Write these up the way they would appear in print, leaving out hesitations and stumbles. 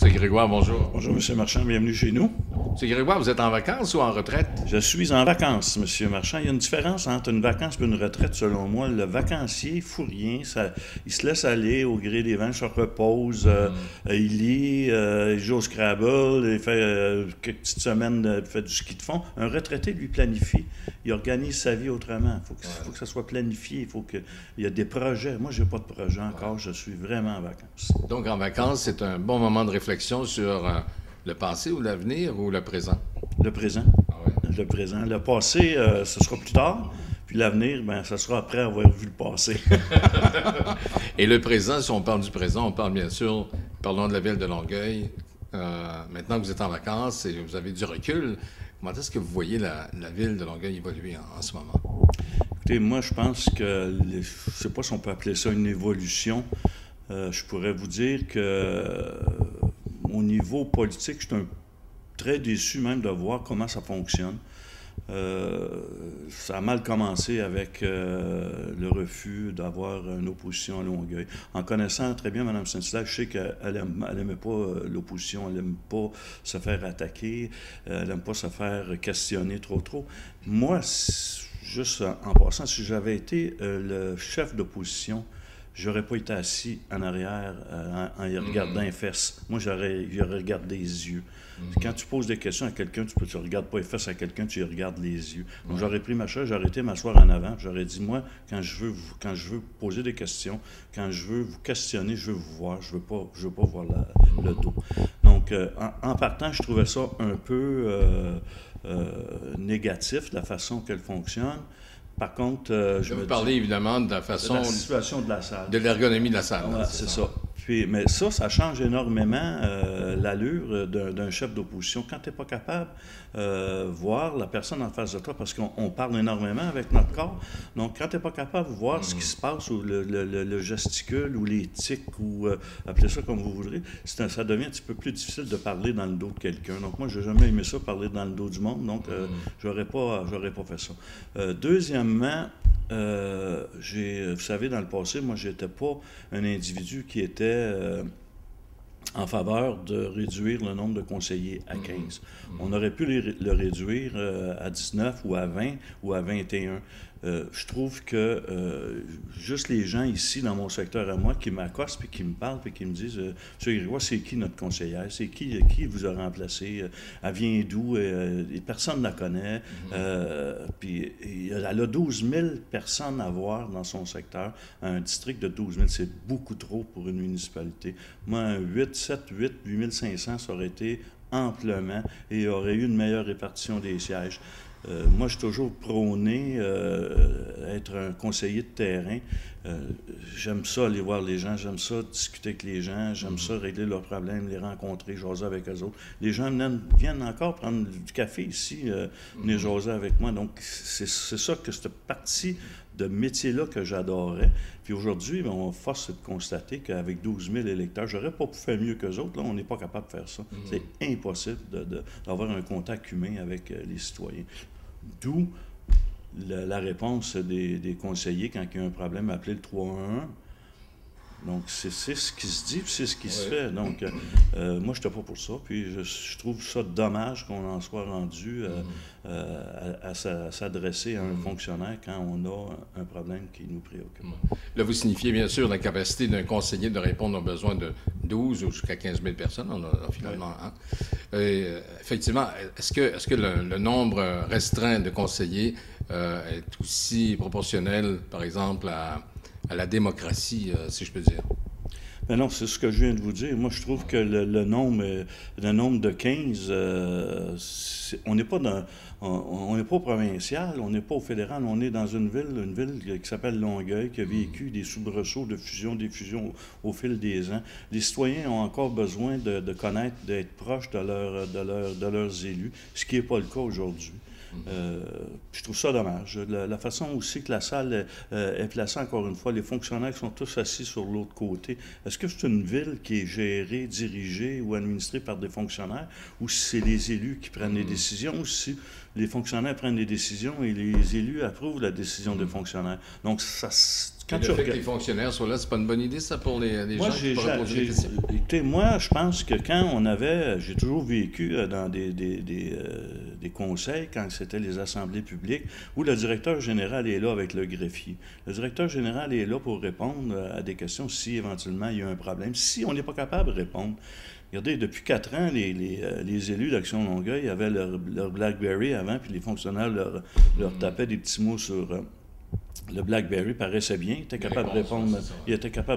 M. Grégoire, bonjour. Bonjour, M. Marchand, bienvenue chez nous. M. Grégoire, vous êtes en vacances ou en retraite? Je suis en vacances, M. Marchand. Il y a une différence entre une vacance et une retraite, selon moi. Le vacancier, il ne fout rien. Il se laisse aller au gré des vents, il se repose, il lit, il joue au Scrabble, il fait quelques petites semaines, il fait du ski de fond. Un retraité, lui, planifie. Il organise sa vie autrement. Il faut que ça soit planifié. Il y a des projets. Moi, je n'ai pas de projet encore. Je suis vraiment en vacances. Donc, en vacances, c'est un bon moment de réflexion sur le passé ou l'avenir ou le présent? Le présent. Ah ouais. Le présent. Le passé, ce sera plus tard. Puis l'avenir, ben, ça sera après avoir vu le passé. Et le présent, si on parle du présent, on parle bien sûr, parlons de la ville de Longueuil. Maintenant que vous êtes en vacances et vous avez du recul, comment est-ce que vous voyez la ville de Longueuil évoluer en ce moment? Écoutez, moi, je pense que, je ne sais pas si on peut appeler ça une évolution. Je pourrais vous dire que au niveau politique, je suis très déçu même de voir comment ça fonctionne. Ça a mal commencé avec le refus d'avoir une opposition à Longueuil. En connaissant très bien Mme Saint-Hilaire, je sais qu'elle n'aimait pas l'opposition, elle n'aime pas se faire attaquer, elle n'aime pas se faire questionner trop. Moi, juste en passant, si j'avais été le chef d'opposition, j'aurais pas été assis en arrière en y regardant les fesses. Moi, j'aurais regardé les yeux. Quand tu poses des questions à quelqu'un, tu ne regardes pas les fesses à quelqu'un, tu y regardes les yeux. Donc, j'aurais pris ma chaise, j'aurais été m'asseoir en avant, j'aurais dit, moi, quand je veux poser des questions, quand je veux vous questionner, je veux vous voir, je veux pas voir le dos. Donc, en partant, je trouvais ça un peu négatif, la façon qu'elle fonctionne. Par contre, vous parlez évidemment de la façon... De la situation de la salle. De l'ergonomie de la salle. Ouais, c'est ça. Puis, mais ça change énormément l'allure d'un chef d'opposition. Quand tu n'es pas capable de voir la personne en face de toi, parce qu'on parle énormément avec notre corps, donc quand tu n'es pas capable de voir ce qui se passe, ou le gesticule, ou les tics, ou appelez ça comme vous voudrez, ça devient un petit peu plus difficile de parler dans le dos de quelqu'un. Donc moi, je n'ai jamais aimé ça, parler dans le dos du monde, donc j'aurais pas fait ça. Deuxièmement, vous savez, dans le passé, moi, j'étais pas un individu qui était en faveur de réduire le nombre de conseillers à 15. On aurait pu le réduire à 19 ou à 20 ou à 21. Je trouve que juste les gens ici, dans mon secteur à moi, qui m'accostent, puis qui me parlent, puis qui me disent « Monsieur Grégoire, c'est qui notre conseillère? C'est qui vous a remplacé? Elle vient d'où? Personne ne la connaît. Puis elle a 12 000 personnes à voir dans son secteur. Un district de 12 000, c'est beaucoup trop pour une municipalité. Moi, un 8 500, ça aurait été amplement et il y aurait eu une meilleure répartition des sièges. Moi, je suis toujours prôné être un conseiller de terrain. J'aime ça aller voir les gens, j'aime ça discuter avec les gens, j'aime ça régler leurs problèmes, les rencontrer, jaser avec eux autres. Les gens viennent encore prendre du café ici, venir jaser avec moi. Donc, c'est ça que cette partie de métier-là que j'adorais. Puis aujourd'hui, on force de constater qu'avec 12 000 électeurs, j'aurais pas pu faire mieux qu'eux autres. Là, on n'est pas capable de faire ça. C'est impossible d'avoir un contact humain avec les citoyens. D'où la réponse des conseillers quand il y a un problème, appeler le 311. Donc, c'est ce qui se dit, puis c'est ce qui se fait. Donc, moi, je n'étais pas pour ça. Puis, je trouve ça dommage qu'on en soit rendu à s'adresser à un fonctionnaire quand on a un problème qui nous préoccupe. Là, vous signifiez bien sûr la capacité d'un conseiller de répondre aux besoins de 12 ou jusqu'à 15 000 personnes, on a finalement. Hein? Effectivement, est-ce que le nombre restreint de conseillers est aussi proportionnel, par exemple, à la démocratie, si je peux dire? Ben non, c'est ce que je viens de vous dire. Moi, je trouve que le nombre de 15, on n'est pas on n'est pas au provincial, on n'est pas au fédéral, on est dans une ville qui s'appelle Longueuil, qui a vécu des soubresauts de fusion, des fusions au fil des ans. Les citoyens ont encore besoin de connaître, d'être proches de leurs élus, ce qui n'est pas le cas aujourd'hui. Je trouve ça dommage. La façon aussi que la salle est placée, encore une fois, les fonctionnaires sont tous assis sur l'autre côté. Est-ce que c'est une ville qui est gérée, dirigée ou administrée par des fonctionnaires, ou si c'est les élus qui prennent les décisions, ou si les fonctionnaires prennent des décisions et les élus approuvent la décision des fonctionnaires. Donc, ça... Quand le fait que les fonctionnaires soient là, c'est pas une bonne idée, ça, pour les gens qui pourraient poser des questions? Écoutez, moi, je pense que quand on avait... J'ai toujours vécu dans des conseils, quand c'était les assemblées publiques, où le directeur général est là avec le greffier. Le directeur général est là pour répondre à des questions si, éventuellement, il y a un problème. Si on n'est pas capable de répondre... Regardez, depuis 4 ans, les élus d'Action Longueuil avaient leur BlackBerry avant, puis les fonctionnaires leur tapaient des petits mots sur... le BlackBerry paraissait bien, il était capable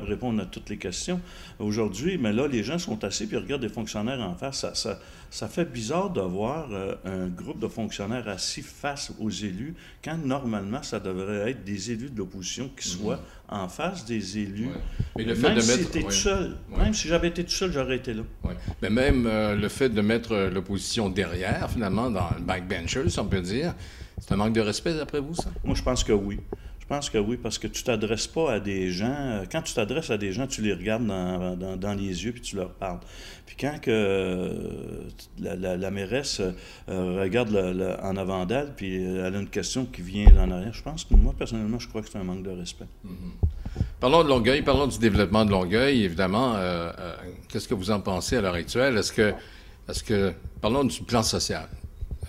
de répondre à toutes les questions. Aujourd'hui, mais là, les gens sont assis puis ils regardent des fonctionnaires en face. Ça fait bizarre de voir un groupe de fonctionnaires assis face aux élus, quand normalement, ça devrait être des élus de l'opposition qui soient en face des élus. Ouais. Mais le fait même si j'étais tout seul, même si j'avais été tout seul, j'aurais été là. Ouais. Mais même le fait de mettre l'opposition derrière, finalement, dans le backbencher, si on peut dire, c'est un manque de respect, d'après vous, ça? Moi, je pense que oui. Je pense que oui, parce que tu t'adresses pas à des gens... Quand tu t'adresses à des gens, tu les regardes dans les yeux puis tu leur parles. Puis quand la mairesse regarde en avant d'elle puis elle a une question qui vient en arrière, je pense que moi, personnellement, je crois que c'est un manque de respect. Parlons de Longueuil, parlons du développement de Longueuil, évidemment. Qu'est-ce que vous en pensez à l'heure actuelle? Parlons du plan social.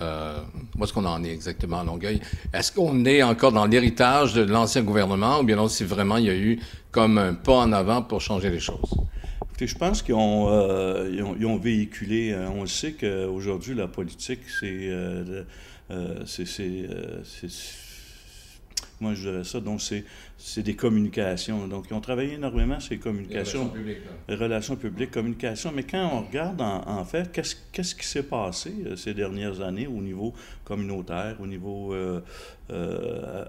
Où est-ce qu'on en est exactement à Longueuil? Est-ce qu'on est encore dans l'héritage de l'ancien gouvernement ou bien non, si vraiment il y a eu comme un pas en avant pour changer les choses? Écoutez, je pense qu'ils ont véhiculé, on le sait qu'aujourd'hui, la politique, moi, je dirais ça. Donc, c'est des communications. Donc, ils ont travaillé énormément sur les communications. Les relations publiques, communication. Mais quand on regarde, en fait, qu'est-ce qui s'est passé ces dernières années au niveau communautaire, au niveau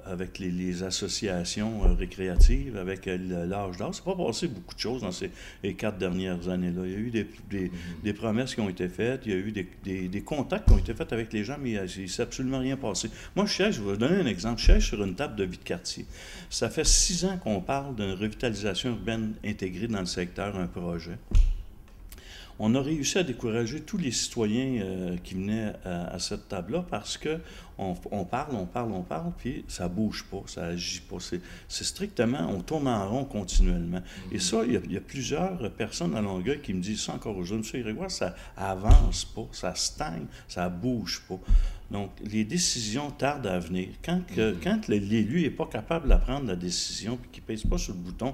avec les associations récréatives, avec l'âge d'or, c'est pas passé beaucoup de choses dans ces 4 dernières années-là. Il y a eu des promesses qui ont été faites, il y a eu des contacts qui ont été faits avec les gens, mais il ne s'est absolument rien passé. Moi, je vais vous donner un exemple. Je siège sur une table de vie de quartier. Ça fait 6 ans qu'on parle d'une revitalisation urbaine intégrée dans le secteur, un projet. On a réussi à décourager tous les citoyens qui venaient à cette table-là parce que on parle, puis ça bouge pas, ça agit pas. C'est strictement, on tourne en rond continuellement. Et ça, il y a plusieurs personnes à Longueuil qui me disent ça encore aujourd'hui. M. Grégoire, ça avance pas, ça stagne, ça bouge pas. Donc, les décisions tardent à venir. Quand l'élu n'est pas capable de prendre la décision puis qu'il ne pèse pas sur le bouton,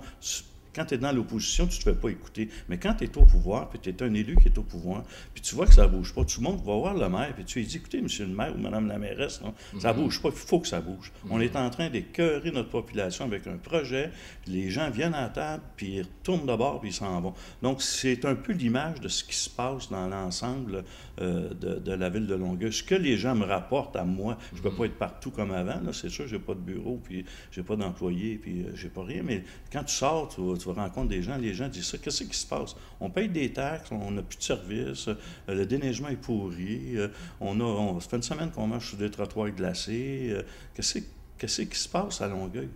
quand tu es dans l'opposition, tu ne te fais pas écouter. Mais quand tu es au pouvoir, puis tu es un élu qui est au pouvoir, puis tu vois que ça ne bouge pas, tout le monde va voir le maire, puis tu lui dis, écoutez, monsieur le maire ou madame la mairesse, non, ça ne bouge pas, il faut que ça bouge. On est en train d'écœurer notre population avec un projet, les gens viennent à la table, puis ils retournent de bord, puis ils s'en vont. Donc, c'est un peu l'image de ce qui se passe dans l'ensemble de la ville de Longueuil. Ce que les gens me rapportent à moi, je ne peux pas être partout comme avant, là, c'est sûr, je n'ai pas de bureau, puis je n'ai pas d'employé, puis je n'ai pas rien, mais quand tu sors, tu rencontres des gens, les gens disent ça. Qu'est-ce qui se passe? On paye des taxes, on n'a plus de services, le déneigement est pourri, ça fait une semaine qu'on marche sur des trottoirs glacés. Qu'est-ce qui se passe à Longueuil?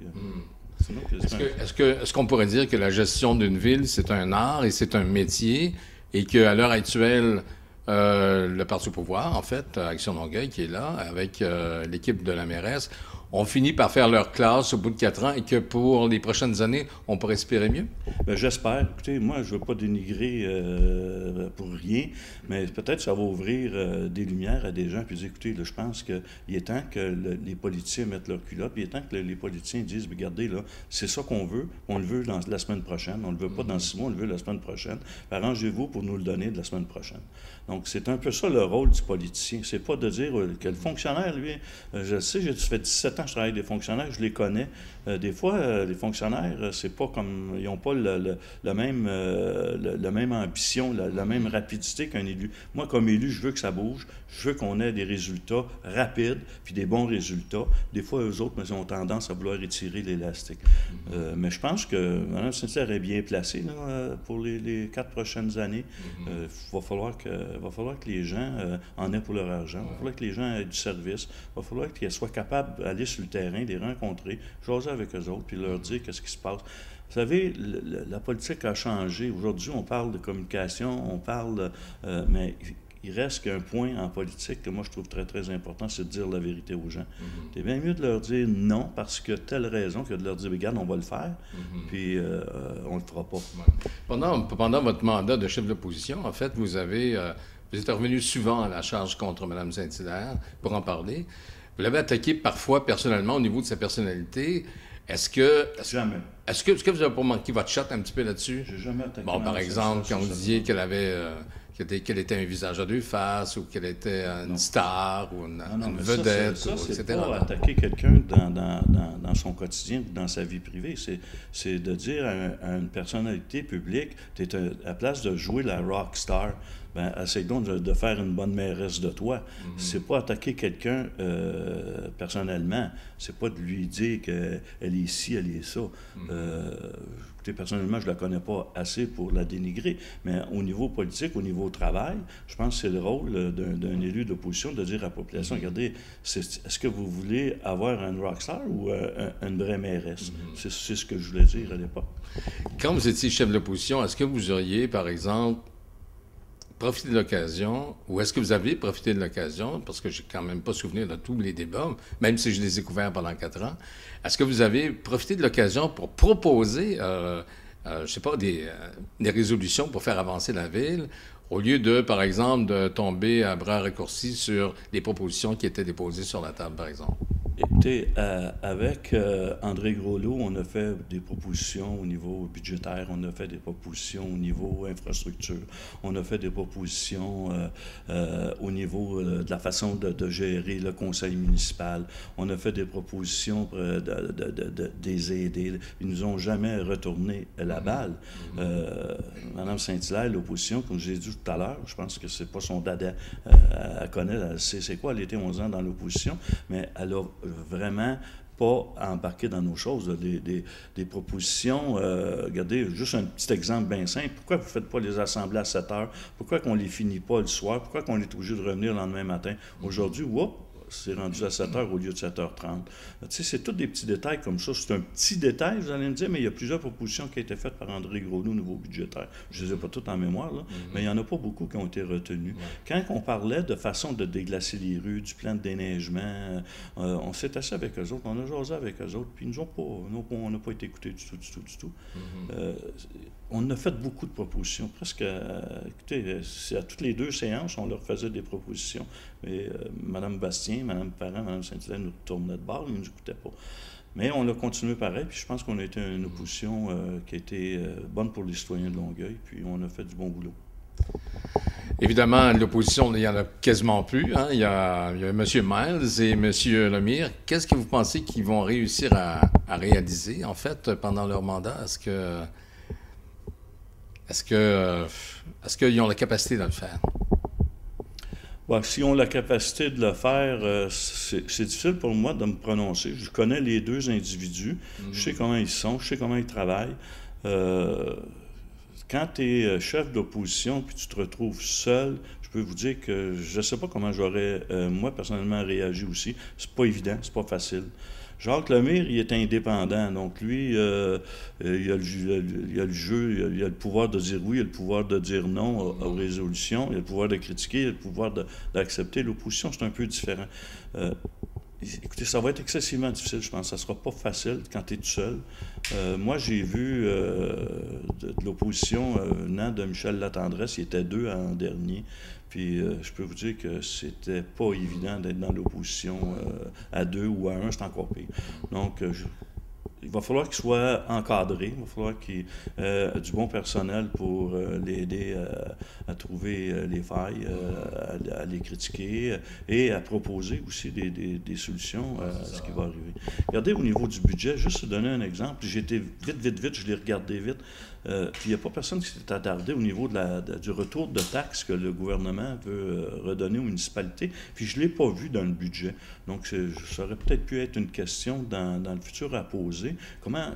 Est-ce qu'on pourrait dire que la gestion d'une ville, c'est un art et c'est un métier et qu'à l'heure actuelle, le parti au pouvoir, en fait, Action Longueuil, qui est là, avec l'équipe de la mairesse, ont fini par faire leur classe au bout de 4 ans et que pour les prochaines années, on pourrait espérer mieux? Bien, j'espère. Écoutez, moi, je ne veux pas dénigrer pour rien, mais peut-être ça va ouvrir des lumières à des gens puis dire, écoutez, là, je pense qu'il est temps que les politiciens mettent leur culotte, puis il est temps que les politiciens disent, regardez, là, c'est ça qu'on veut, on le veut la semaine prochaine, on ne le veut pas dans 6 mois, on le veut la semaine prochaine. Arrangez-vous pour nous le donner de la semaine prochaine. Donc, c'est un peu ça le rôle du politicien. C'est pas de dire que le fonctionnaire, lui, je sais, ça fait 17 ans que je travaille avec des fonctionnaires, je les connais. Des fois, les fonctionnaires, c'est pas comme... Ils n'ont pas la même ambition, la même rapidité qu'un élu. Moi, comme élu, je veux que ça bouge. Je veux qu'on ait des résultats rapides, puis des bons résultats. Des fois, eux autres, mais ils ont tendance à vouloir étirer l'élastique. Mais je pense que Mme Sinclair est bien placée là, pour les 4 prochaines années. Il va falloir que les gens en aient pour leur argent. Il va falloir que les gens aient du service. Il va falloir qu'ils soient capables d'aller sur le terrain, de les rencontrer, jaser avec eux autres, puis leur dire qu'est-ce qui se passe. Vous savez, la politique a changé. Aujourd'hui, on parle de communication, on parle... mais il reste qu'un point en politique que moi je trouve très, très important, c'est de dire la vérité aux gens. C'est bien mieux de leur dire non parce que telle raison que de leur dire, regarde, on va le faire, puis on le fera pas. Pendant votre mandat de chef de l'opposition, en fait, vous êtes revenu souvent à la charge contre Mme Saint-Hilaire pour en parler. Vous l'avez attaqué parfois personnellement au niveau de sa personnalité. Jamais. Est-ce que vous avez pas manqué votre shot un petit peu là-dessus? J'ai jamais attaqué. Bon, par exemple, quand vous disiez qu'elle était un visage à deux faces, ou qu'elle était une star, ou une vedette, c'est etc. pas attaquer quelqu'un dans son quotidien ou dans sa vie privée. C'est de dire à une personnalité publique, tu es à la place de jouer la rock star, ben, essaye donc de faire une bonne mairesse de toi. C'est pas attaquer quelqu'un personnellement. C'est pas de lui dire qu'elle est ci, elle est ça. Écoutez, personnellement, je la connais pas assez pour la dénigrer, mais au niveau politique, au niveau travail, je pense que c'est le rôle d'un élu d'opposition de dire à la population, regardez, est-ce que vous voulez avoir un rockstar ou une vraie mairesse? C'est ce que je voulais dire à l'époque. Quand vous étiez chef de l'opposition, est-ce que vous auriez, par exemple, profiter de l'occasion, ou est-ce que vous avez profité de l'occasion, parce que j'ai quand même pas souvenir de tous les débats, même si je les ai couverts pendant 4 ans, est-ce que vous avez profité de l'occasion pour proposer, je sais pas, des résolutions pour faire avancer la ville, au lieu de, par exemple, de tomber à bras raccourcis sur les propositions qui étaient déposées sur la table, par exemple? Écoutez, avec André Groslot, on a fait des propositions au niveau budgétaire, on a fait des propositions au niveau infrastructure, on a fait des propositions au niveau de la façon de gérer le conseil municipal, on a fait des propositions des aider. Ils nous ont jamais retourné la balle. Mme Saint-Hilaire, l'opposition, comme je l'ai dit tout à l'heure, je pense que c'est pas son dada. Elle connaît, elle sait c'est quoi, elle était 11 ans dans l'opposition, mais elle a vraiment pas embarqué dans nos choses, des propositions. Regardez, juste un petit exemple bien simple. Pourquoi vous ne faites pas les assemblées à 7 heures? Pourquoi qu'on ne les finit pas le soir? Pourquoi qu'on est obligé de revenir le lendemain matin? Aujourd'hui, c'est rendu à 7 heures au lieu de 7h30. Tu sais, c'est tous des petits détails comme ça. C'est un petit détail, vous allez me dire, mais il y a plusieurs propositions qui ont été faites par André Groslot au niveau budgétaire. Je ne les ai pas toutes en mémoire, là, mais il n'y en a pas beaucoup qui ont été retenues. Quand on parlait de façon de déglacer les rues, du plan de déneigement, on s'est assis avec eux autres, on a jasé avec eux autres, puis on n'a pas été écoutés du tout. On a fait beaucoup de propositions. Presque, écoutez, à toutes les 2 séances, on leur faisait des propositions. Mais Mme Bastien, Mme Parent, Mme Saint-Hilaire nous tournaient de bord, ils ne nous écoutaient pas. Mais on a continué pareil, puis je pense qu'on a été une opposition qui a été bonne pour les citoyens de Longueuil, puis on a fait du bon boulot. Évidemment, l'opposition, il n'y en a quasiment plus. Hein? Il y a M. Miles et M. Lemire. Qu'est-ce que vous pensez qu'ils vont réussir à réaliser, en fait, pendant leur mandat? Est-ce qu'ils ont la capacité de le faire? Bon, si on a la capacité de le faire, c'est difficile pour moi de me prononcer. Je connais les 2 individus, je sais comment ils sont, je sais comment ils travaillent. Quand tu es chef d'opposition puis tu te retrouves seul, je peux vous dire que je ne sais pas comment j'aurais, moi, personnellement, réagi aussi. C'est pas évident, c'est pas facile. Jacques Lemire, il est indépendant, donc lui, il a le jeu, il a le pouvoir de dire oui, il a le pouvoir de dire non aux résolutions, il a le pouvoir de critiquer, il a le pouvoir d'accepter. L'opposition, c'est un peu différent. Écoutez, ça va être excessivement difficile, je pense. Ça ne sera pas facile quand tu es tout seul. Moi, j'ai vu de l'opposition venant de Michel Latendresse, il était 2 en dernier. Puis je peux vous dire que c'était pas évident d'être dans l'opposition à 2 ou à 1, c'est encore pire. Donc, il va falloir qu'il soit encadré, il va falloir qu'il ait du bon personnel pour l'aider à trouver les failles, à les critiquer et à proposer aussi des solutions à ce qui va arriver. Regardez au niveau du budget, juste pour donner un exemple, j'ai été vite, je l'ai regardé vite, puis il n'y a pas personne qui s'est attardé au niveau du retour de taxes que le gouvernement veut redonner aux municipalités, puis je ne l'ai pas vu dans le budget. Donc, ça aurait peut-être pu être une question dans le futur à poser. Comment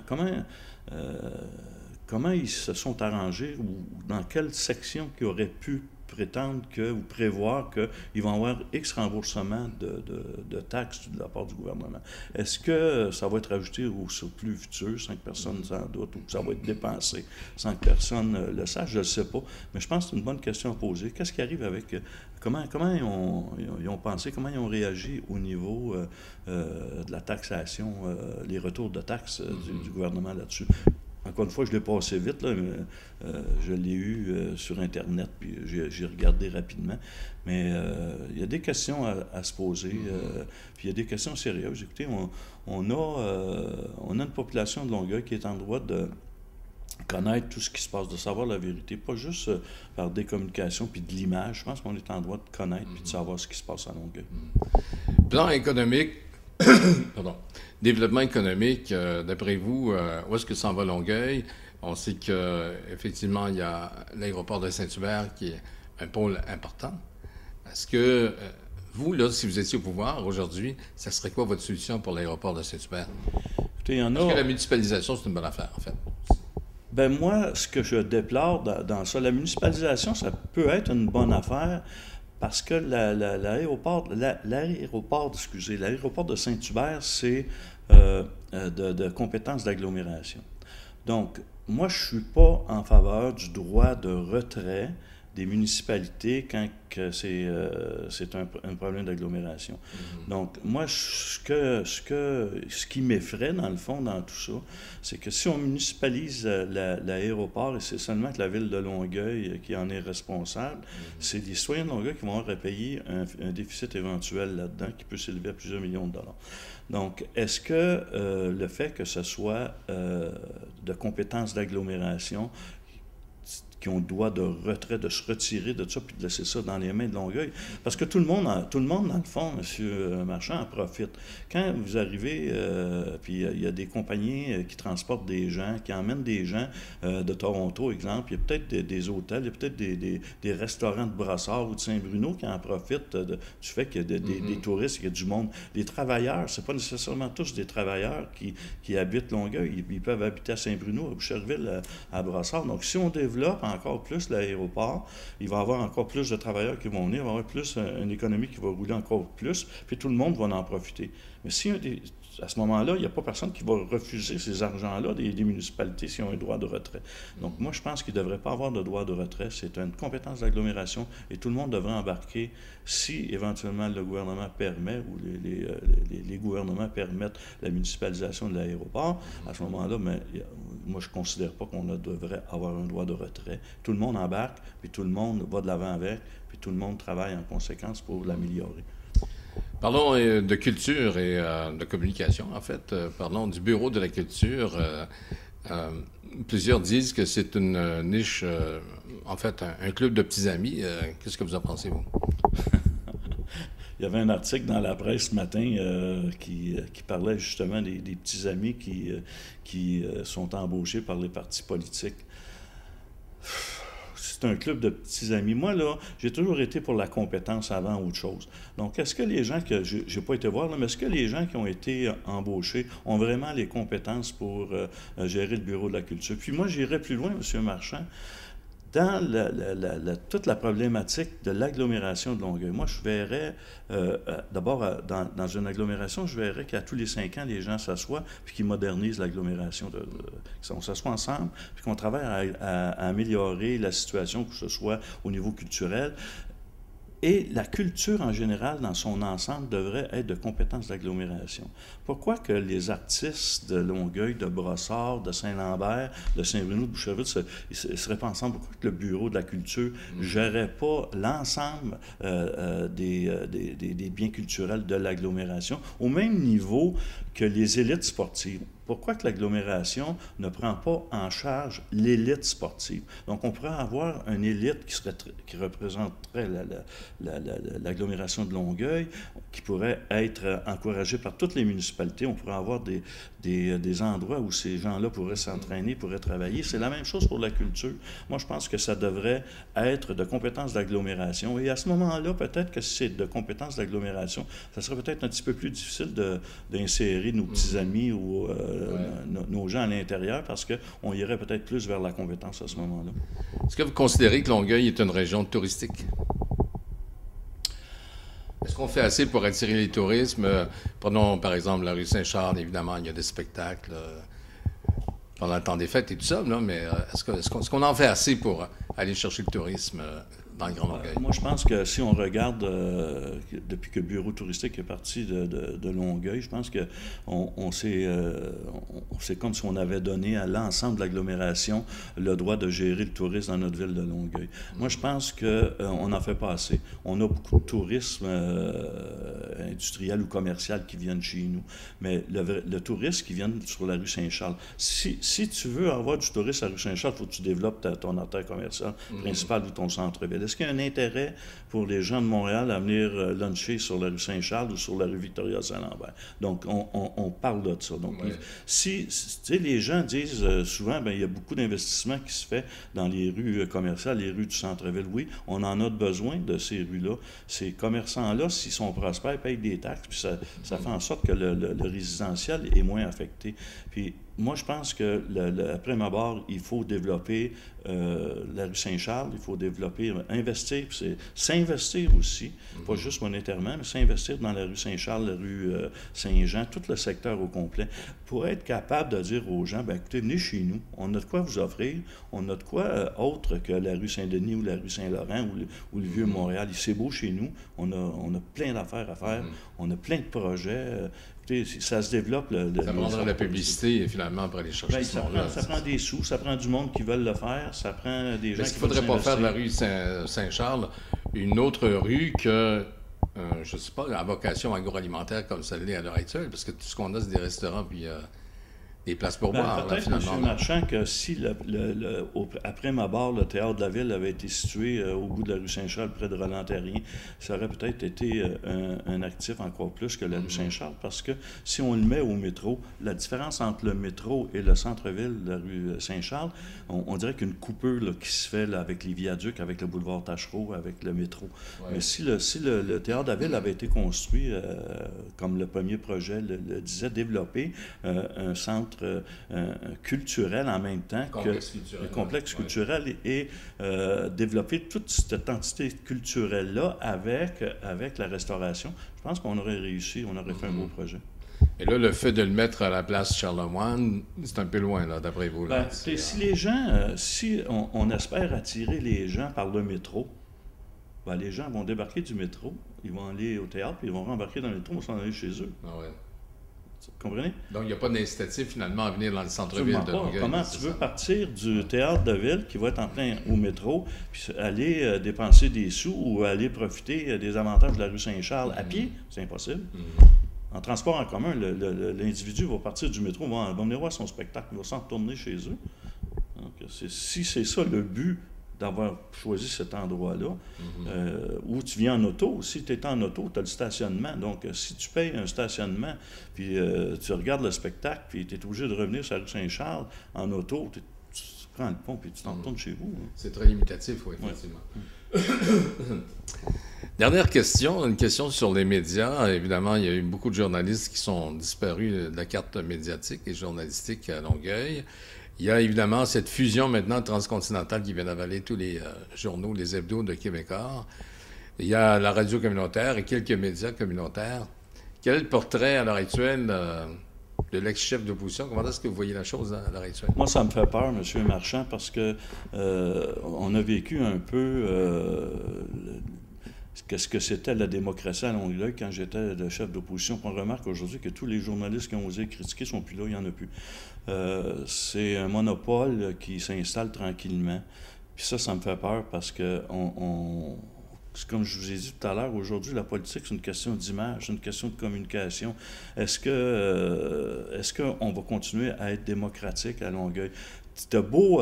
ils se sont arrangés ou dans quelle section qui aurait pu prétendre ou prévoir qu'ils vont avoir X remboursements de taxes de la part du gouvernement. Est-ce que ça va être ajouté au surplus futur, sans que personne s'en doute, ou que ça va être dépensé sans que personne le sache? Je ne le sais pas. Mais je pense que c'est une bonne question à poser. Qu'est-ce qui arrive avec... Comment ils ont pensé, comment ils ont réagi au niveau de la taxation, les retours de taxes du gouvernement là-dessus? Encore une fois, je l'ai passé vite, là, mais, je l'ai eu sur Internet, puis j'ai regardé rapidement. Mais il y a des questions à se poser, puis il y a des questions sérieuses. Écoutez, on a une population de Longueuil qui est en droit de connaître tout ce qui se passe, de savoir la vérité, pas juste par des communications puis de l'image. Je pense qu'on est en droit de connaître puis de savoir ce qui se passe à Longueuil. Plan économique, pardon, développement économique, d'après vous, où est-ce que s'en va Longueuil? On sait qu'effectivement, il y a l'aéroport de Saint-Hubert qui est un pôle important. Est-ce que vous, là, si vous étiez au pouvoir aujourd'hui, ça serait quoi votre solution pour l'aéroport de Saint-Hubert? Écoutez, il y en a... Est-ce que la municipalisation, c'est une bonne affaire, en fait? Ben moi, ce que je déplore dans ça, la municipalisation, ça peut être une bonne affaire parce que l'aéroport de Saint-Hubert, c'est de compétences d'agglomération. Donc, moi, je ne suis pas en faveur du droit de retrait des municipalités quand c'est un problème d'agglomération. Donc, moi, ce qui m'effraie, dans le fond, dans tout ça, c'est que si on municipalise l'aéroport, et c'est seulement que la ville de Longueuil qui en est responsable, c'est les citoyens de Longueuil qui vont avoir à payer un déficit éventuel là-dedans qui peut s'élever à plusieurs millions de dollars. Donc, est-ce que le fait que ce soit de compétences d'agglomération qui ont le droit de retrait, de se retirer de ça, puis de laisser ça dans les mains de Longueuil. Parce que tout le monde, dans le fond, M. Marchand, en profite. Quand vous arrivez, puis il y a des compagnies qui transportent des gens, qui emmènent des gens de Toronto, exemple, il y a peut-être des hôtels, il y a peut-être des restaurants de Brossard ou de Saint-Bruno qui en profitent du fait qu'il y a des touristes, qu'il y a du monde. Les travailleurs, c'est pas nécessairement tous des travailleurs qui habitent Longueuil. Ils peuvent habiter à Saint-Bruno, à Boucherville, à Brossard. Donc, si on développe encore plus l'aéroport, il va y avoir encore plus de travailleurs qui vont venir, il va y avoir plus une économie qui va rouler encore plus, puis tout le monde va en profiter. Mais si à ce moment-là, il n'y a pas personne qui va refuser ces argents-là des municipalités s'ils ont un droit de retrait. Donc moi, je pense qu'il ne devrait pas avoir de droit de retrait. C'est une compétence d'agglomération et tout le monde devrait embarquer si éventuellement le gouvernement permet ou les gouvernements permettent la municipalisation de l'aéroport. À ce moment-là, mais, moi, je ne considère pas qu'on devrait avoir un droit de retrait. Tout le monde embarque, puis tout le monde va de l'avant avec, puis tout le monde travaille en conséquence pour l'améliorer. Parlons de culture et de communication, en fait. Parlons du Bureau de la culture. Plusieurs disent que c'est une niche, en fait, un club de petits amis. Qu'est-ce que vous en pensez, vous? Il y avait un article dans la presse ce matin qui parlait justement des petits amis qui sont embauchés par les partis politiques. C'est un club de petits amis. Moi, là, j'ai toujours été pour la compétence avant autre chose. Donc, est-ce que les gens que... Je n'ai pas été voir, là, mais est-ce que les gens qui ont été embauchés ont vraiment les compétences pour gérer le Bureau de la culture? Puis moi, j'irais plus loin, M. Marchand. Dans toute la problématique de l'agglomération de Longueuil, moi, je verrais, d'abord, dans une agglomération, je verrais qu'à tous les 5 ans, les gens s'assoient puis qu'ils modernisent l'agglomération. On s'assoit ensemble puis qu'on travaille à améliorer la situation, que ce soit au niveau culturel. Et la culture, en général, dans son ensemble, devrait être de compétences d'agglomération. Pourquoi que les artistes de Longueuil, de Brossard, de Saint-Lambert, de Saint-Bruno, de Boucherville ne seraient pas ensemble? Pourquoi que le Bureau de la culture ne gérerait pas l'ensemble des biens culturels de l'agglomération au même niveau que les élites sportives? Pourquoi que l'agglomération ne prend pas en charge l'élite sportive? Donc, on pourrait avoir une élite qui représenterait l'agglomération de Longueuil, qui pourrait être encouragée par toutes les municipalités. On pourrait avoir des endroits où ces gens-là pourraient s'entraîner, pourraient travailler. C'est la même chose pour la culture. Moi, je pense que ça devrait être de compétences d'agglomération. Et à ce moment-là, peut-être que si c'est de compétences d'agglomération, ça serait peut-être un petit peu plus difficile d'insérer nos petits amis ou nos gens à l'intérieur parce qu'on irait peut-être plus vers la compétence à ce moment-là. Est-ce que vous considérez que Longueuil est une région touristique? Est-ce qu'on fait assez pour attirer les tourismes? Prenons par exemple la rue Saint-Charles, évidemment, il y a des spectacles pendant le temps des fêtes et tout ça, là, mais est-ce qu'on en fait assez pour aller chercher le tourisme dans le Grand Longueuil? Moi, je pense que si on regarde, depuis que le bureau touristique est parti de Longueuil, je pense que c'est comme si on avait donné à l'ensemble de l'agglomération le droit de gérer le tourisme dans notre ville de Longueuil. Moi, je pense qu'on n'en fait pas assez. On a beaucoup de tourisme industriel ou commercial qui viennent chez nous, mais le tourisme qui vient sur la rue Saint-Charles, si tu veux avoir du tourisme à la rue Saint-Charles, il faut que tu développes ton artère commerciale principale ou ton centre-ville. Est-ce qu'il y a un intérêt pour les gens de Montréal à venir luncher sur la rue Saint-Charles ou sur la rue Victoria-Saint-Lambert? Donc, on parle de ça. Donc, si les gens disent souvent, il y a beaucoup d'investissements qui se fait dans les rues commerciales, les rues du centre-ville. Oui, on en a besoin de ces rues-là. Ces commerçants-là, s'ils sont prospères, payent des taxes, puis ça fait en sorte que le résidentiel est moins affecté. Puis, moi, je pense que après ma barre, il faut développer la rue Saint-Charles, il faut développer, investir, puis s'investir aussi, pas juste monétairement, mais s'investir dans la rue Saint-Charles, la rue Saint-Jean, tout le secteur au complet, pour être capable de dire aux gens, écoutez, venez chez nous, on a de quoi vous offrir, on a de quoi autre que la rue Saint-Denis ou la rue Saint-Laurent ou le Vieux-Montréal. C'est beau chez nous, on a plein d'affaires à faire, on a plein de projets. Ça se développe. Ça prendra la publicité, finalement, pour aller chercher ce monde-là. Ça prend des sous, ça prend du monde qui veulent le faire, ça prend des gens qui veulent. Est-ce qu'il ne faudrait pas faire de la rue Saint-Charles une autre rue que, je ne sais pas, à vocation agroalimentaire comme ça l'est à l'heure actuelle? Parce que tout ce qu'on a, c'est des restaurants puis des places pour boire, peut-être, finalement. M. Marchand, que si, après ma barre, le théâtre de la ville avait été situé au bout de la rue Saint-Charles, près de Roland-Terrien, ça aurait peut-être été un actif encore plus que la rue Saint-Charles, parce que si on le met au métro, la différence entre le métro et le centre-ville de la rue Saint-Charles, on dirait qu'une coupure là, qui se fait là, avec les viaducs, avec le boulevard Tachereau, avec le métro. Ouais. Mais si le théâtre de la ville avait été construit, comme le premier projet le disait, développer un centre culturel en même temps le complexe culturel et développer toute cette entité culturelle-là avec la restauration. Je pense qu'on aurait réussi, on aurait fait un beau projet. Et là, le fait de le mettre à la place Charlemagne, c'est un peu loin, là, d'après vous. Là. Si les gens, si on espère attirer les gens par le métro, les gens vont débarquer du métro, ils vont aller au théâtre, puis ils vont rembarquer dans le métro, ils vont s'en aller chez eux. Ah ouais. Vous comprenez? Donc, il n'y a pas d'incitatif, finalement, à venir dans le centre-ville de Longueuil. Comment tu veux partir du théâtre de ville, qui va être en plein au métro, puis aller dépenser des sous ou aller profiter des avantages de la rue Saint-Charles à pied? C'est impossible. En transport en commun, l'individu va partir du métro, va venir voir son spectacle, il va s'en retourner chez eux. Donc, si c'est ça le but d'avoir choisi cet endroit-là, où tu viens en auto. Si tu es en auto, tu as le stationnement. Donc, si tu payes un stationnement, puis tu regardes le spectacle, puis tu es obligé de revenir sur la rue Saint-Charles en auto, tu prends le pont, puis tu t'en retournes chez vous. Hein. C'est très limitatif, oui, effectivement. Ouais. Dernière question, une question sur les médias. Évidemment, il y a eu beaucoup de journalistes qui sont disparus de la carte médiatique et journalistique à Longueuil. Il y a évidemment cette fusion maintenant transcontinentale qui vient d'avaler tous les journaux, les hebdos de Québécois. Il y a la radio communautaire et quelques médias communautaires. Quel est le portrait à l'heure actuelle de l'ex-chef d'opposition? Comment est-ce que vous voyez la chose à l'heure actuelle? Moi, ça me fait peur, M. Marchand, parce que on a vécu un peu qu'est-ce que c'était la démocratie à Longueuil quand j'étais le chef d'opposition. On remarque aujourd'hui que tous les journalistes qui ont osé critiquer ne sont plus là, il n'y en a plus. C'est un monopole qui s'installe tranquillement. Puis ça me fait peur parce que comme je vous ai dit tout à l'heure, aujourd'hui, la politique, c'est une question d'image, c'est une question de communication. Est-ce qu'on va continuer à être démocratique à Longueuil? t'as beau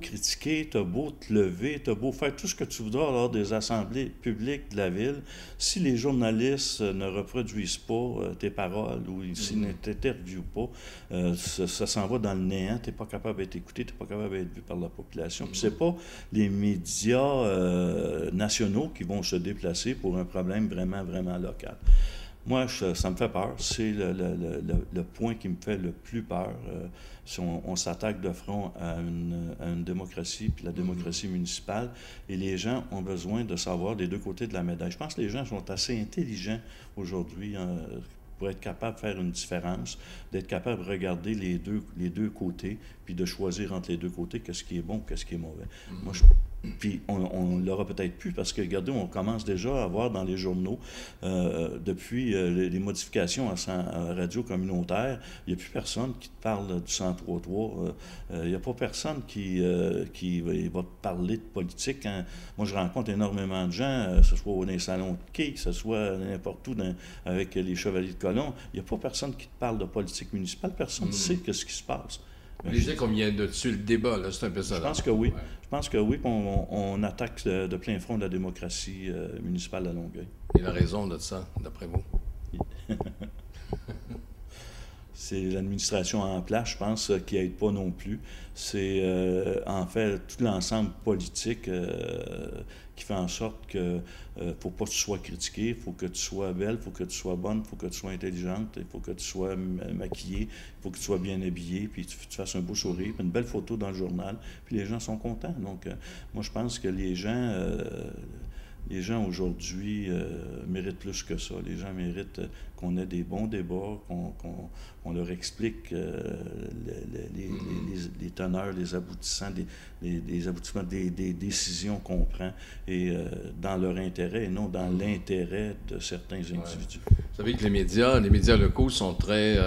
critiquer, t'as beau te lever, t'as beau faire tout ce que tu voudras lors des assemblées publiques de la ville, si les journalistes ne reproduisent pas tes paroles ou s'ils ne t'interviewent pas, ça s'en va dans le néant, t'es pas capable d'être écouté, t'es pas capable d'être vu par la population. Puis c'est pas les médias nationaux qui vont se déplacer pour un problème vraiment, vraiment local. Moi, ça me fait peur. C'est le point qui me fait le plus peur. Si on s'attaque de front à une démocratie, puis la démocratie municipale, et les gens ont besoin de savoir les deux côtés de la médaille. Je pense que les gens sont assez intelligents aujourd'hui pour être capables de faire une différence, d'être capables de regarder les deux côtés, puis de choisir entre les deux côtés qu'est-ce qui est bon, qu'est-ce qui est mauvais. Moi, puis on ne l'aura peut-être plus parce que, regardez, on commence déjà à voir dans les journaux, depuis les modifications à radio communautaire, il n'y a plus personne qui te parle du 103.3. Il n'y a pas personne qui va te parler de politique. Hein. Moi, je rencontre énormément de gens, que ce soit dans les salons de quai, que ce soit n'importe où avec les Chevaliers de Colomb. Il n'y a pas personne qui te parle de politique municipale. Personne ne sait ce qui se passe. Vous disiez qu'on vient de tuer le débat, là, c'est un peu ça. Je pense que oui. Ouais. Je pense que oui, on attaque de plein front la démocratie municipale à Longueuil. Et la raison de ça, d'après vous? C'est l'administration en place, je pense, qui n'aide pas non plus. C'est en fait tout l'ensemble politique qui fait en sorte que faut pas que tu sois critiqué, il faut que tu sois belle, il faut que tu sois bonne, il faut que tu sois intelligente, il faut que tu sois maquillée, il faut que tu sois bien habillée, puis tu fasses un beau sourire, puis une belle photo dans le journal, puis les gens sont contents. Donc, moi, je pense que les gens aujourd'hui méritent plus que ça. Les gens méritent qu'on ait des bons débats, qu'on leur explique les teneurs, les aboutissants, des aboutissements des décisions qu'on prend, et dans leur intérêt et non dans l'intérêt de certains individus. Ouais. Vous savez que les médias locaux sont très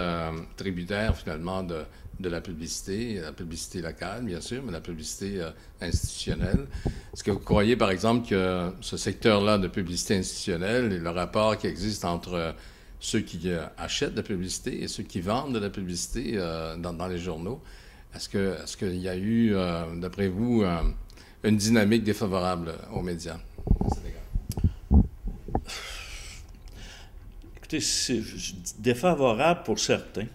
tributaires finalement de la publicité locale, bien sûr, mais la publicité institutionnelle. Est-ce que vous croyez, par exemple, que ce secteur-là de publicité institutionnelle et le rapport qui existe entre ceux qui achètent de la publicité et ceux qui vendent de la publicité dans les journaux, est-ce qu'il y a eu, d'après vous, une dynamique défavorable aux médias? Écoutez, c'est défavorable pour certains,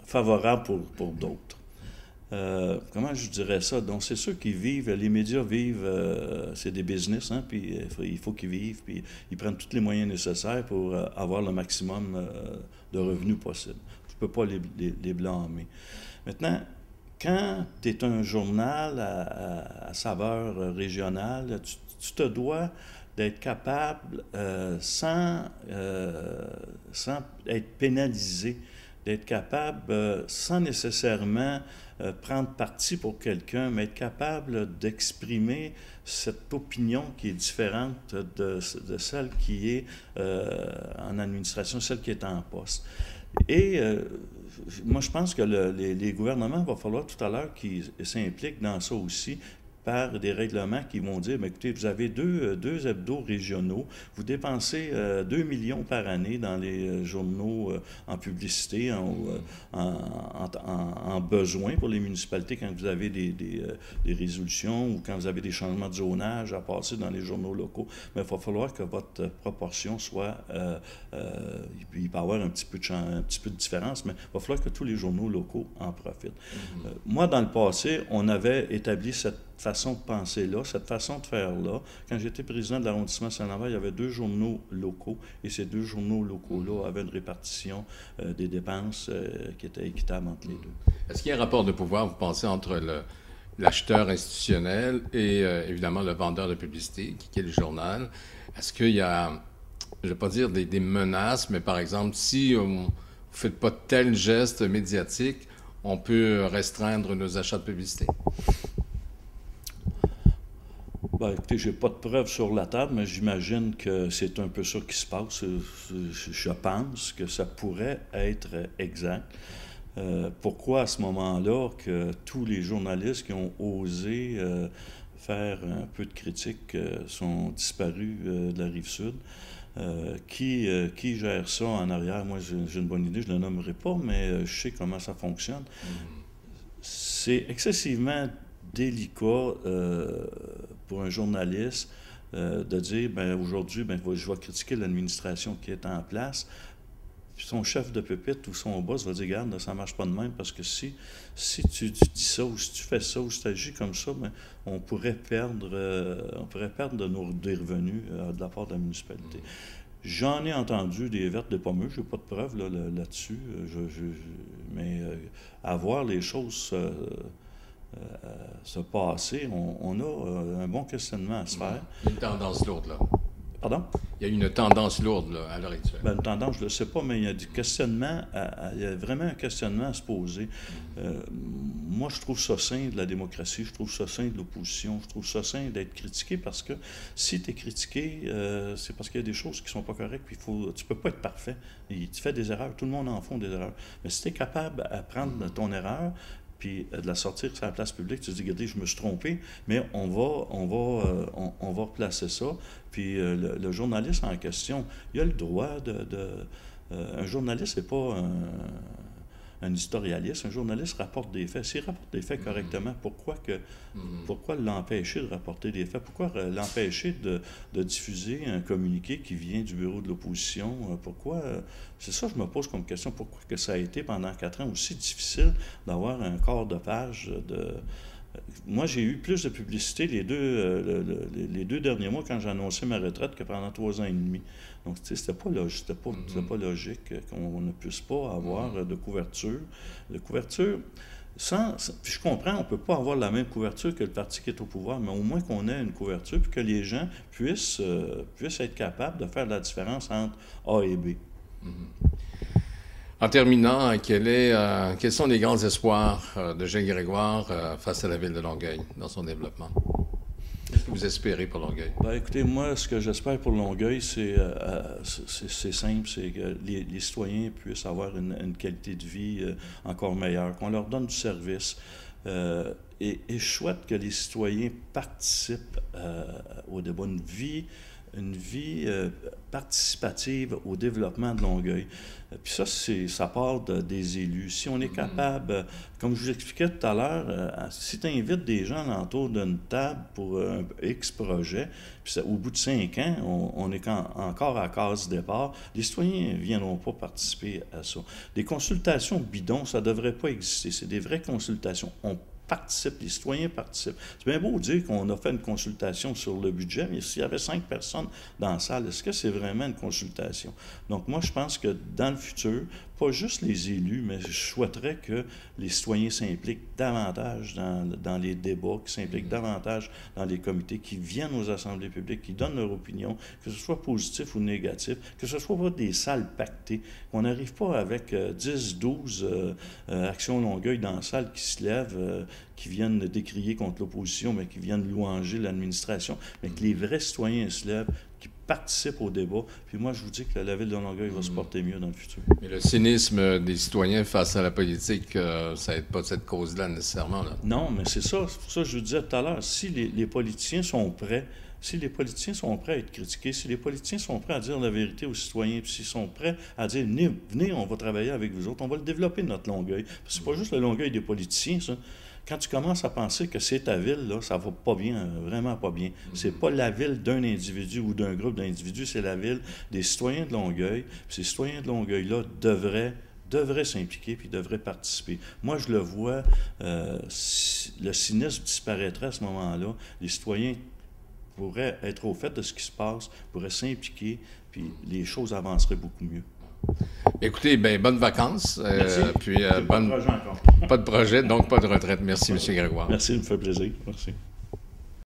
favorable pour d'autres. Comment je dirais ça? Donc, c'est ceux qui vivent, les médias vivent, c'est des business, hein, puis il faut qu'ils vivent, puis ils prennent tous les moyens nécessaires pour avoir le maximum de revenus possible. Je ne peux pas les blâmer. Maintenant, quand tu es un journal à saveur régionale, tu te dois d'être capable, sans être pénalisé, d'être capable, sans nécessairement prendre parti pour quelqu'un, mais être capable d'exprimer cette opinion qui est différente de celle qui est en administration, celle qui est en poste. Et moi, je pense que les gouvernements, il va falloir tout à l'heure qu'ils s'impliquent dans ça aussi, par des règlements qui vont dire, mais écoutez, vous avez deux hebdos régionaux, vous dépensez 2 millions par année dans les journaux en publicité, en besoin pour les municipalités quand vous avez des résolutions ou quand vous avez des changements de zonage à passer dans les journaux locaux. Mais il va falloir que votre proportion soit, il peut y avoir un petit peu de différence, mais il va falloir que tous les journaux locaux en profitent. Moi, dans le passé, on avait établi cette façon de penser-là, cette façon de faire-là. Quand j'étais président de l'arrondissement Saint-Lambert, il y avait 2 journaux locaux, et ces 2 journaux locaux-là avaient une répartition des dépenses qui était équitable entre les deux. Est-ce qu'il y a un rapport de pouvoir, vous pensez, entre l'acheteur institutionnel et évidemment le vendeur de publicité, qui est le journal? Est-ce qu'il y a, je ne vais pas dire des menaces, mais par exemple, si vous ne faites pas tel geste médiatique, on peut restreindre nos achats de publicité? Ben, écoutez, je n'ai pas de preuves sur la table, mais j'imagine que c'est un peu ça qui se passe. Je pense que ça pourrait être exact. Pourquoi à ce moment-là que tous les journalistes qui ont osé faire un peu de critique sont disparus de la Rive-Sud? Qui gère ça en arrière? Moi, j'ai une bonne idée, je ne le nommerai pas, mais je sais comment ça fonctionne. c'est excessivement délicat pour un journaliste de dire, ben aujourd'hui, ben, je vais critiquer l'administration qui est en place. Puis son chef de pupitre ou son boss va dire, regarde, ça ne marche pas de même, parce que si tu dis ça, ou si tu fais ça, ou si tu agis comme ça, ben, on pourrait perdre des revenus de la part de la municipalité. J'en ai entendu des vertes, des pommeux, je n'ai pas de preuves là-dessus, mais à voir les choses se passer, on a un bon questionnement à se faire. Une tendance lourde, là. Pardon? Il y a une tendance lourde là, à l'heure actuelle. Bien, une tendance, je ne le sais pas, mais il y a du questionnement, il y a vraiment un questionnement à se poser. Moi, je trouve ça sain de la démocratie, je trouve ça sain de l'opposition, je trouve ça sain d'être critiqué, parce que si tu es critiqué, c'est parce qu'il y a des choses qui ne sont pas correctes, puis tu ne peux pas être parfait. Tu fais des erreurs, tout le monde en fait des erreurs. Mais si tu es capable d'apprendre ton erreur, puis de la sortir sur la place publique, tu te dis, regardez, je me suis trompé, mais on va replacer ça. Puis le journaliste en question, il a le droit un journaliste n'est pas un historialiste, un journaliste rapporte des faits. S'il rapporte des faits correctement, pourquoi l'empêcher de rapporter des faits? Pourquoi l'empêcher de diffuser un communiqué qui vient du bureau de l'opposition? C'est ça que je me pose comme question. Pourquoi que ça a été pendant 4 ans aussi difficile d'avoir un quart de page de... Moi, j'ai eu plus de publicité les deux derniers mois quand j'ai annoncé ma retraite que pendant 3 ans et demi. Donc, c'était pas logique, pas logique qu'on ne puisse pas avoir de couverture. De couverture, puis je comprends, on ne peut pas avoir la même couverture que le parti qui est au pouvoir, mais au moins qu'on ait une couverture, puis que les gens puissent être capables de faire la différence entre A et B. En terminant, quels sont les grands espoirs de Gilles Grégoire face à la ville de Longueuil dans son développement? Qu'est-ce que vous espérez pour Longueuil? Ben, écoutez, moi, ce que j'espère pour Longueuil, c'est simple, c'est que les citoyens puissent avoir une qualité de vie encore meilleure, qu'on leur donne du service. Et je souhaite que les citoyens participent au débat, une vie participative au développement de Longueuil. Puis ça part des élus. Si on est capable, comme je vous expliquais tout à l'heure, si tu invites des gens autour d'une table pour un X projet, puis au bout de 5 ans, on est encore à case départ, les citoyens ne viendront pas participer à ça. Des consultations bidons, ça ne devrait pas exister. C'est des vraies consultations. Les citoyens participent. C'est bien beau dire qu'on a fait une consultation sur le budget, mais s'il y avait 5 personnes dans la salle, est-ce que c'est vraiment une consultation? Donc moi, je pense que dans le futur, pas juste les élus, mais je souhaiterais que les citoyens s'impliquent davantage dans les débats, qui s'impliquent davantage dans les comités, qui viennent aux assemblées publiques, qui donnent leur opinion, que ce soit positif ou négatif, que ce soit pas des salles pactées, qu'on n'arrive pas avec 10, 12 actions Longueuil dans la salle qui se lèvent, qui viennent décrier contre l'opposition, mais qui viennent louanger l'administration, mais que les vrais citoyens se lèvent, qui participent au débat. Puis moi, je vous dis que la ville de Longueuil va se porter mieux dans le futur. Mais le cynisme des citoyens face à la politique, ça n'aide pas cette cause-là nécessairement. Là. Non, mais c'est ça. C'est pour ça que je vous disais tout à l'heure, si les politiciens sont prêts, à être critiqués, si les politiciens sont prêts à dire la vérité aux citoyens, puis s'ils sont prêts à dire venez, on va travailler avec vous autres, on va le développer notre Longueuil. Parce que c'est pas juste le Longueuil des politiciens, ça. Quand tu commences à penser que c'est ta ville, là, ça va pas bien, vraiment pas bien. C'est pas la ville d'un individu ou d'un groupe d'individus, c'est la ville des citoyens de Longueuil. Puis ces citoyens de Longueuil-là devraient s'impliquer puis devraient participer. Moi, je le vois, le cynisme disparaîtrait à ce moment-là. Les citoyens pourraient être au fait de ce qui se passe, pourraient s'impliquer, puis les choses avanceraient beaucoup mieux. Écoutez, bonnes vacances. Merci. Puis, pas de projet encore. Pas de projet, donc pas de retraite. Merci, M. Grégoire. Merci, ça me fait plaisir. Merci.